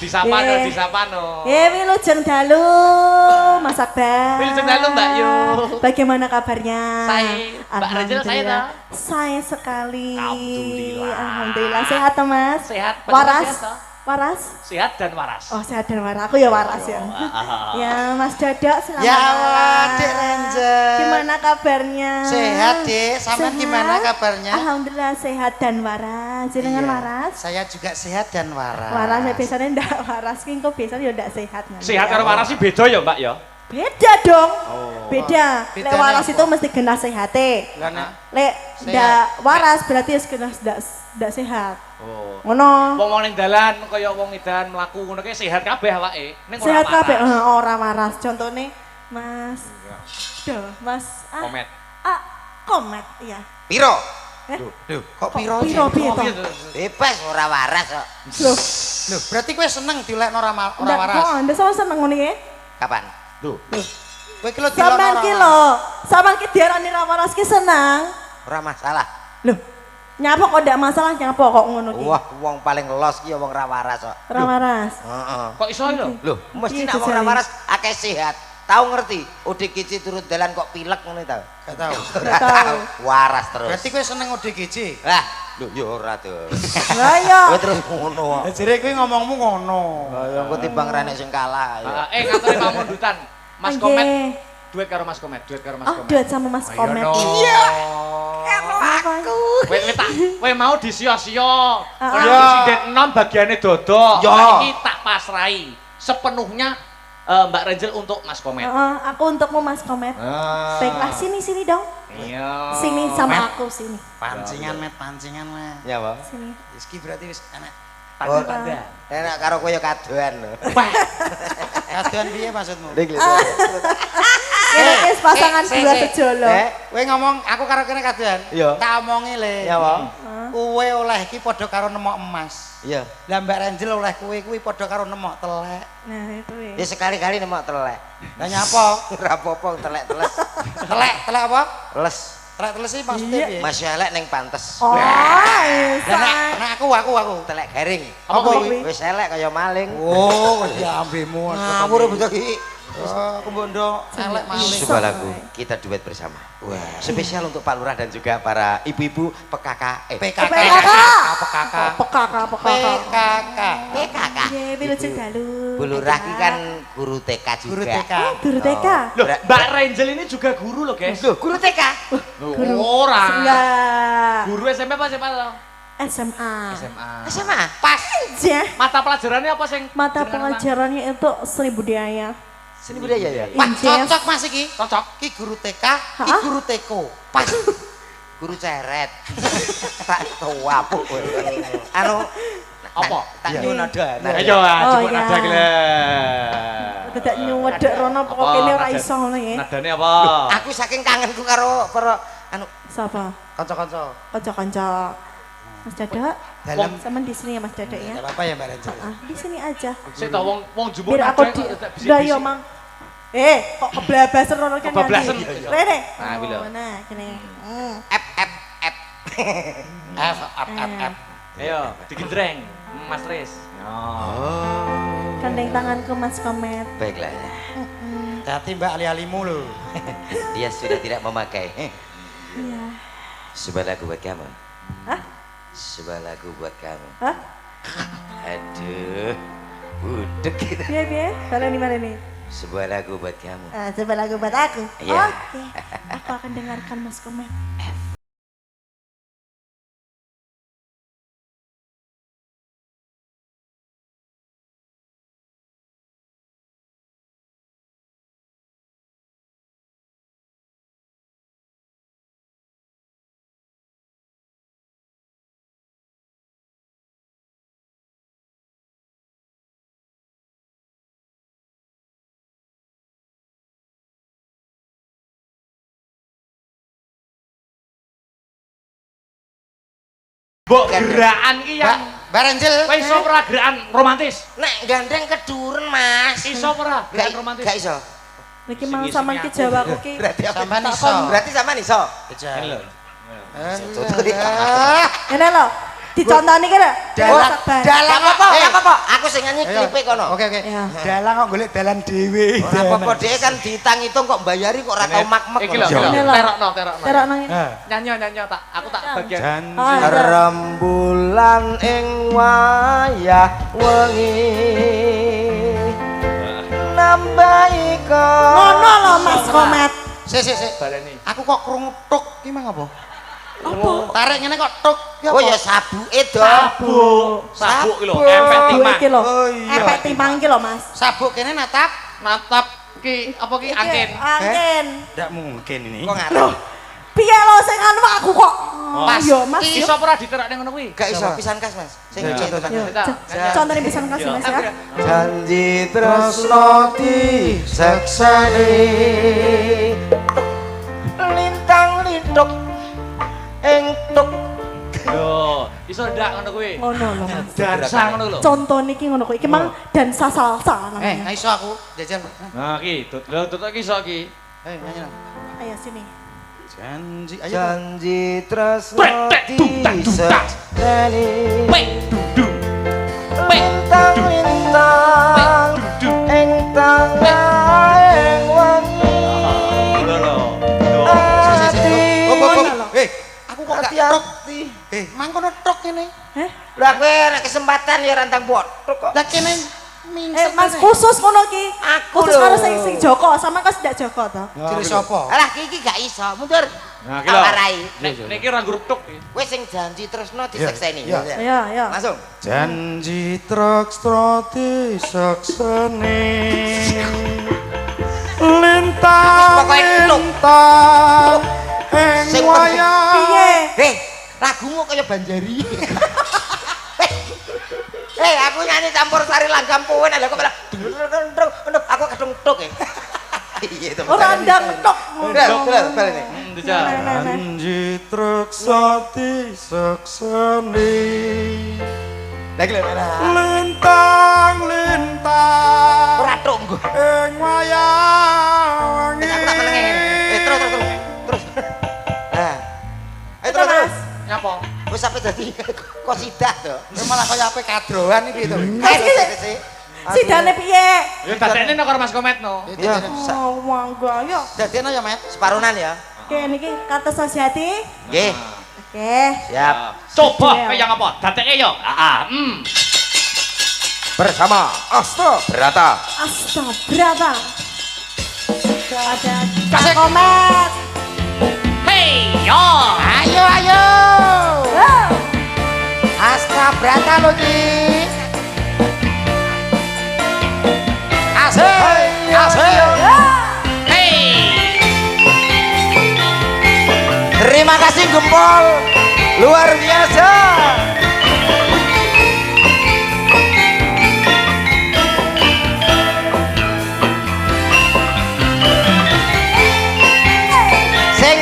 disapa no, disapa no. Wilujeng dalu, Mas Akbar. Wilujeng dalu Mbak Yu. Bagaimana kabarnya? Saya, Mbak Rachel saya toh. Saya sekali. Alhamdulillah. Alhamdulillah sehat toh Mas? Sehat. Waras? Sehat, toh? Waras? Sehat dan waras. Oh sehat dan waras, aku ya waras ya. Ya Mas Dodok selamat Ya malam. Dek Ranger. Gimana kabarnya? Sehat Dek, sampean Sehat? gimana kabarnya? Alhamdulillah sehat dan waras. Jenengan Iya, waras? Saya juga sehat dan waras. Waras ya biasanya ndak waras, ki engko biasanya ya ndak sehat. Sehat karo waras sih beda ya Mbak ya? Beda dong. Oh. Beda. Lek Bedanya waras apa? itu mesti genah sehate. Lah nek Lek Sehat. ndak waras berarti wis genah ndak sehat. Oh. Ngono. Wong ning dalan kaya wong edan mlaku ngono ki sehat kabeh awake. Ning ora Sehat kabeh waras. ora waras. Contone Mas. Duh, Mas. Komet. Komet iya. piro? Eh? Duh, kok piro? Piro piye to? Bebas ora waras kok. Loh, Loh, berarti kowe seneng dilekno ora ora ndak waras. kok ndak sama seneng ngono iki. Kapan? Duh. Kowe ki lho dilekno Sampeyan ora ki waras. lho, sampeyan ki diarani ra waras ki seneng. Ora masalah. Loh, nyapa kok ndak masalah nyapa kok ngono ki? Wah, wong paling los ki ya wong ra waras kok. Ra waras. Heeh. Kok iso lho? Loh, mesti Iya, nek wong ora jejali. waras akeh sehat. Tahu ngerti? ODGJ turun dalan kok pilek ngono ta? Gak tahu. Gak tahu. Waras terus. Berarti kowe seneng ODGJ? Lah, lho yo ora tuh. Lah iya. Kowe terus ngono. Lah jere kowe ngomongmu ngono. Ya engko timbang renek sing kalah ya. Ngaturi pamundutan. Mas Nggih. Komet. Duit karo Mas Komet, duit karo Mas Oh, Komet. duet sama Mas Komet. Iya. Aku. Kowe mau disia-sia. Ora Iya. presiden 6 bagiane dodok. Iya. Saiki tak pasrai sepenuhnya Mbak Rachel untuk Mas Komet. Aku untukmu Mas Komet. Baiklah sini dong. Iya. Sini sama aku sini. Pancingan met, pancingan met. Ya, Bang. Sini. Rizky berarti wis enak. Tanda-tanda. Enak karo kowe ya kadoan lho. Kadoan piye maksudmu? Ini wis pasangan dua sejolo. Kowe ngomong aku karo kene kadoan. Iya. Tak omongi le. Ya, Bang. Kowe oleh iki padha karo nemok emas. Iya. Lah Mbak Renjel oleh kowe kuwi padha karo nemok telek. Nah, itu Ya sekali-kali nemok telek. Lah nyapa? Ora apa-apa telek-teles. Telek apa? Les. Telek teles iki maksudnya piye? Masih elek ning pantes. Oh, Lah iya. nek aku. Telek garing. Apa kuwi? Wis elek kaya maling. Oh, diambemu. Ngawur betul iki. Oh, kebondo elek maling. Sebuah lagu kita duet bersama. Wah, spesial untuk Pak Lurah dan juga para ibu-ibu PKK. PKK. PKK. PKK. Pekaka. PKK. PKK. Nggih, wilujeng dalu. Bu Lurah iki kan guru TK juga. Guru TK. Oh, guru TK. Loh, Mbak Rachel ini juga guru loh, guys. Loh, guru TK. Loh, ora. Enggak. Guru SMP apa SMA toh? SMA. SMA. SMA. Pas. Aja. Mata pelajarannya apa sing Mata jenengan pelajarannya itu seni budaya. Seni budaya ya. Wah, Injil. cocok Mas iki. cocok? Ki guru TK, ki Hah? guru TK. Pas. Guru ceret. Tak tua apa kowe. Anu Apa? tak Iya. nyun ada. Ayo, Oh, jebuk iya. nada gila. Tidak nyuwedek rono pokok kene ora iso ngono ya. Nadane apa? Aku saking kangenku karo para anu Sapa? Kanca-kanca. Kanca-kanca. Mas Dodok. Dalam Sama di sini ya Mas Dodok ya. enggak apa-apa ya Mbak Renjel. Di sini aja. Sik to wong jebuk Biar aku nada di kok tak bisik-bisik. Lah yo Mang. Kok keblabasan rono kan Kebablasan. nyanyi. Rene. Nah, kuwi lho. Nah, kene. F. F up. Ayo, digendreng. Mas Tris. Oh. Kandeng tanganku Mas Komet. Baiklah. Hati Mbak ali-alimu lho. Dia sudah tidak memakai. Iya. Sebuah lagu buat kamu. Hah? Sebuah lagu buat kamu. Hah? Aduh. Budek kita. Piye? Baleni baleni. Sebuah lagu buat kamu. Coba lagu buat aku. Iya. Oke. Aku akan dengarkan Mas Komet. Mbok gerakan ki yang Mbak Renjel. kowe iso ora gerakan romantis? Nek gandeng keduren, Mas. Iso ora gerakan romantis? Gak iso. Niki mang sampean ki Jawa aku ki. Berarti aku Sampean tak iso. kon. Berarti sama nih so. Kejam. Contoh dia. Ngene lho. Dicontoni ki lho. Dalang, dalang apa-apa, apa-apa. Aku sing nyanyi klipe kono. Oke. Iya. Dalang kok golek dalan dhewe. Ora apa-apa dhewe kan dihitung kok mbayari kok ora tau mak-mak. Iki lho, Ini lho. terokno. Terokno iki. Nyanyi tak, aku tak bagian. Janji Rembulan ing wayah wengi nambahi Ngono lho Mas Komet. Sik. Baleni. Aku kok krungu tuk iki mang apa? Apa? Tarik ngene kok tuk. Oh ya sabuke do. Sabuk iki lho, efek Duwe timah. iki lho. Oh, iya. Efek timang iki lho Mas. Sabuk kene natap. Natap ki apa ki Iki, angin. Angin. Ndak mungkin ini. Kok ngarep? Piye lho sing anu aku kok. Pas. Iya Mas. Iso ora diterakne ngono kuwi? Gak iso pisan kas Mas. Sing Ya, cek ya, Yo, Ya. contohnya pisan kasih Mas ya. janji tresno disekseni lintang-lintuk ing tuk Yo, iso ndak ngono kuwi? Ngono lho Mas. Dansa ngono lho. Contoh niki ngono kuwi. Iki mang dansa salsa Gak namanya. iso aku jajan. Nah, ki, tut iki iso ki. Nyanyi. Ayo sini. Janji, ayo. janji tresno Tung-tung, disekseni Pek dudung. Pek lintang-lintang dudung. ing tangahing wengi Lho. Aku kok gak tuk. hati-hati Mang kono tuk kene. Heh? lah kowe nek kesempatan ya rantang botok kok Lah kene Mas khusus ngono ki. Aku Khusus lho. karo sing Joko, sama kok tidak Joko to. Ciri sapa? alah iki gak iso mundur Nah, ki lho. awarai Niki ora ngrutuk ki. kowe sing janji tresno disekseni Iya. Iya, iya. langsung Janji tresno disekseni lintang Pokoknya tuk. lintang ing Sing wayah. Piye? heh lagumu kaya Banjari aku nyanyi campur sari langgam kowe nek kok malah aku kadung tuk ya iya itu Ora ndang tok. balik Dijak. Janji tresno disekseni lagi lho lintang lintang ora tuk nggo ing wayah wengi. aku tak menengen terus nah ayo Terus, terus Mas. Nyapa? wis sampe dadi kosidah to Kowe malah kaya ape kadroan iki to. Sidane piye? Ya dadekne nek karo Mas Komet no. ya Oh, mangga yo. Dadene ya, Met. separunan ya Oke, niki kartu sosiati. nggih Oke. siap Coba kaya apa? Dadeke yo. bersama Asta Berata Astaga. Ada Kak Komet. Hey, yo. ayo Wow. Asta Berata lho Ci asik Hey. terima kasih gempol luar biasa